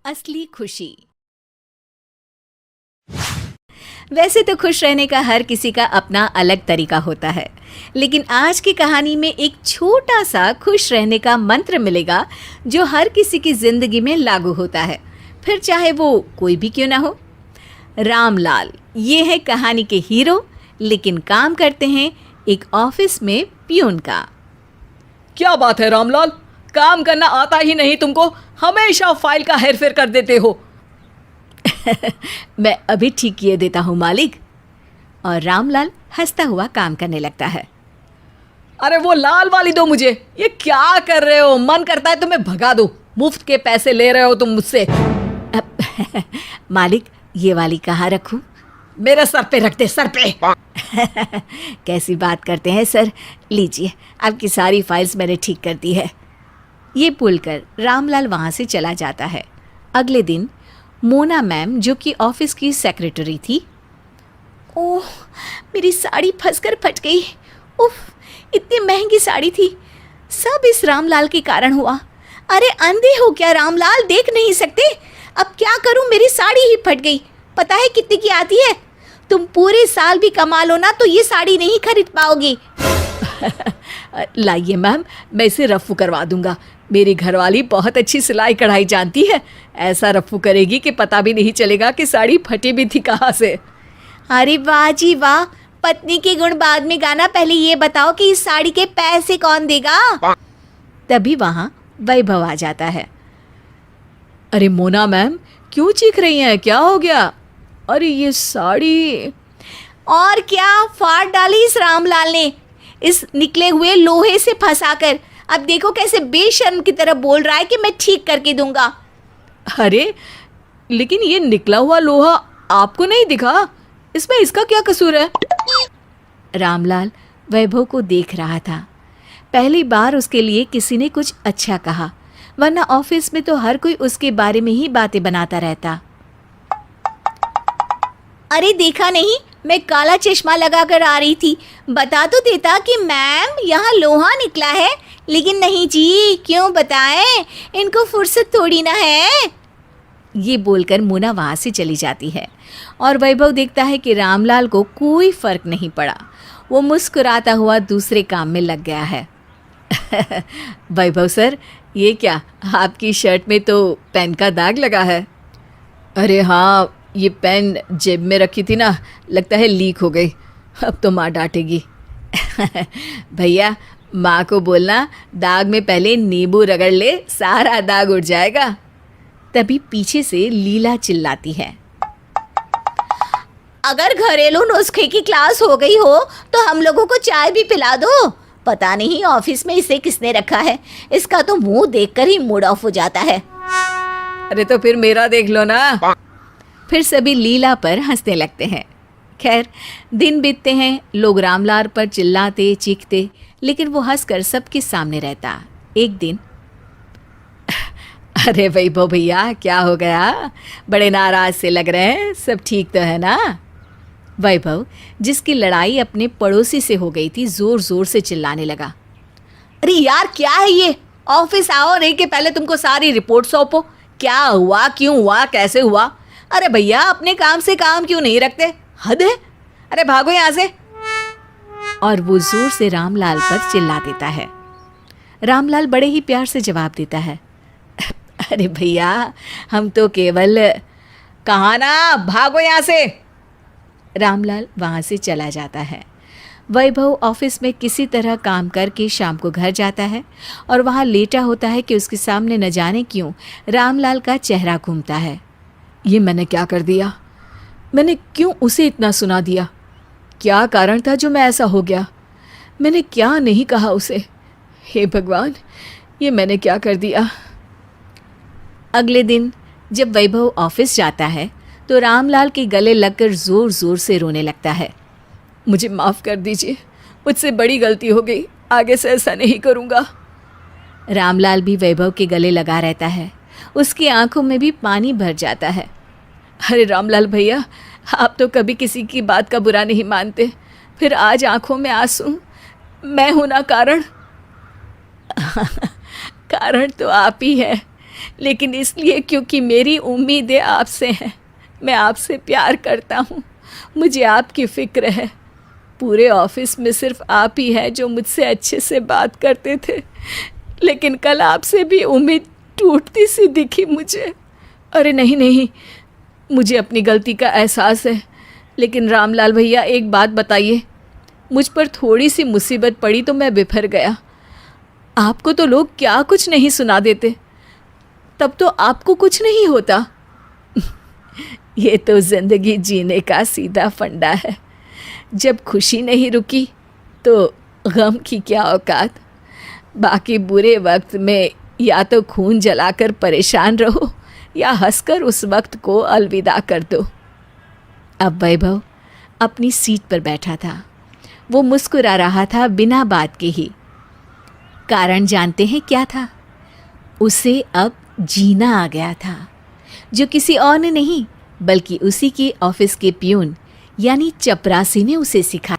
असली खुशी। वैसे तो खुश रहने का हर किसी का अपना अलग तरीका होता है, लेकिन आज की कहानी में एक छोटा सा खुश रहने का मंत्र मिलेगा जो हर किसी की जिंदगी में लागू होता है, फिर चाहे वो कोई भी क्यों ना हो। रामलाल ये है कहानी के हीरो, लेकिन काम करते हैं एक ऑफिस में पियून का। क्या बात है रामलाल, काम करना आता ही नहीं तुमको, हमेशा फाइल का हेरफेर कर देते हो। मैं अभी ठीक किए देता हूँ मालिक। और रामलाल हंसता हुआ काम करने लगता है। अरे वो लाल वाली दो मुझे। ये क्या कर रहे हो, मन करता है तुम्हें भगा दो, मुफ्त के पैसे ले रहे हो तुम मुझसे। मालिक ये वाली कहाँ रखूं? मेरे सर पे रख दे, सर पे। कैसी बात करते हैं सर, लीजिए आपकी सारी फाइल्स मैंने ठीक कर दी है। ये बोलकर रामलाल वहाँ से चला जाता है। अगले दिन मोना मैम, जो कि ऑफिस की सेक्रेटरी थी, ओह मेरी साड़ी फंसकर फट गई। उफ, इतनी महंगी साड़ी थी, सब इस रामलाल के कारण हुआ। अरे अंधे हो क्या रामलाल, देख नहीं सकते? अब क्या करूं, मेरी साड़ी ही फट गई। पता है कितने की आती है? तुम पूरे साल भी कमा लो ना तो ये साड़ी नहीं खरीद पाओगी। लाइए मैम, मैं इसे रफू करवा दूंगा। मेरी घरवाली बहुत अच्छी सिलाई कढ़ाई जानती है, ऐसा रफू करेगी कि पता भी नहीं चलेगा कि साड़ी फटी भी थी कहाँ से। अरे वाह जी वाह, पत्नी के गुण बाद में गाना, पहले ये बताओ कि इस साड़ी के पैसे कौन देगा? तभी वहाँ वैभव आ जाता है। अरे मोना मैम, क्यों चीख रही हैं, क्या हो गया? अरे ये साड़ी। और क्या फाड़ डाली इस रामलाल ने, इस निकले हुए लोहे से फंसाकर। अब देखो कैसे बेशर्म की तरह बोल रहा है कि मैं ठीक करके दूंगा। अरे लेकिन ये निकला हुआ लोहा आपको नहीं दिखा? इसमें इसका क्या कसूर है? रामलाल वैभव को देख रहा था। पहली बार उसके लिए किसी ने कुछ अच्छा कहा, वरना ऑफिस में तो हर कोई उसके बारे में ही बातें बनाता रहता। अरे देखा नहीं, मैं काला चश्मा लगाकर आ रही थी, बता तो देता कि मैम यहाँ लोहा निकला है। लेकिन नहीं जी, क्यों बताएं, इनको फुर्सत थोड़ी ना है। ये बोलकर मोना वहाँ से चली जाती है और वैभव देखता है कि रामलाल को कोई फर्क नहीं पड़ा। वो मुस्कुराता हुआ दूसरे काम में लग गया है। वैभव सर, ये क्या, आपकी शर्ट में तो पेन का दाग लगा है। अरे हाँ, ये पेन जेब में रखी थी ना, लगता है लीक हो गई। अब तो माँ डांटेगी। भैया माँ को बोलना दाग में पहले नींबू रगड़ ले, सारा दाग उड़ जाएगा। तभी पीछे से लीला चिल्लाती है। अगर घरेलू नुस्खे की क्लास हो गई हो तो हम लोगों को चाय भी पिला दो। पता नहीं ऑफिस में इसे किसने रखा है, इसका तो मुंह देखकर ही मूड ऑफ हो जाता है। अरे तो फिर मेरा देख लो ना। फिर सभी लीला पर हंसने लगते हैं। खैर दिन बीतते हैं, लोग रामलाल पर चिल्लाते चीखते, लेकिन वो हंसकर सबके सामने रहता। एक दिन, अरे वैभव भैया क्या हो गया, बड़े नाराज से लग रहे हैं, सब ठीक तो है ना? वैभव, जिसकी लड़ाई अपने पड़ोसी से हो गई थी, जोर जोर से चिल्लाने लगा। अरे यार क्या है ये, ऑफिस आओ नहीं कि पहले तुमको सारी रिपोर्ट सौंपो। क्या हुआ, क्यों हुआ, कैसे हुआ? अरे भैया अपने काम से काम क्यों नहीं रखते, हद है। अरे भागो यहाँ से। और वो जोर से रामलाल पर चिल्ला देता है। रामलाल बड़े ही प्यार से जवाब देता है। अरे भैया हम तो केवल। कहाँ ना, भागो यहाँ से। रामलाल वहाँ से चला जाता है। वैभव ऑफिस में किसी तरह काम करके शाम को घर जाता है और वहाँ लेटा होता है कि उसके सामने न जाने क्यों रामलाल का चेहरा घूमता है। ये मैंने क्या कर दिया, मैंने क्यों उसे इतना सुना दिया? क्या कारण था जो मैं ऐसा हो गया? मैंने क्या नहीं कहा उसे? हे भगवान, ये मैंने क्या कर दिया? अगले दिन जब वैभव ऑफिस जाता है तो रामलाल के गले लगकर जोर जोर से रोने लगता है। मुझे माफ़ कर दीजिए, मुझसे बड़ी गलती हो गई, आगे से ऐसा नहीं करूँगा। रामलाल भी वैभव के गले लगा रहता है, उसकी आंखों में भी पानी भर जाता है। अरे रामलाल भैया, आप तो कभी किसी की बात का बुरा नहीं मानते, फिर आज आंखों में आंसू, मैं हूं ना कारण? कारण तो आप ही है, लेकिन इसलिए क्योंकि मेरी उम्मीदें आपसे हैं। मैं आपसे प्यार करता हूँ, मुझे आपकी फ़िक्र है। पूरे ऑफिस में सिर्फ आप ही हैं जो मुझसे अच्छे से बात करते थे, लेकिन कल आपसे भी उम्मीद टूटती सी दिखी मुझे। अरे नहीं नहीं, मुझे अपनी गलती का एहसास है, लेकिन रामलाल भैया एक बात बताइए, मुझ पर थोड़ी सी मुसीबत पड़ी तो मैं बिफर गया। आपको तो लोग क्या कुछ नहीं सुना देते, तब तो आपको कुछ नहीं होता। ये तो ज़िंदगी जीने का सीधा फंडा है। जब खुशी नहीं रुकी तो गम की क्या औकात। बाकी बुरे वक्त में या तो खून जलाकर परेशान रहो या हंसकर उस वक्त को अलविदा कर दो। अब वैभव अपनी सीट पर बैठा था। वो मुस्कुरा रहा था बिना बात के ही। कारण जानते हैं क्या था? उसे अब जीना आ गया था, जो किसी और ने नहीं बल्कि उसी के ऑफिस के प्यून यानी चपरासी ने उसे सिखाया।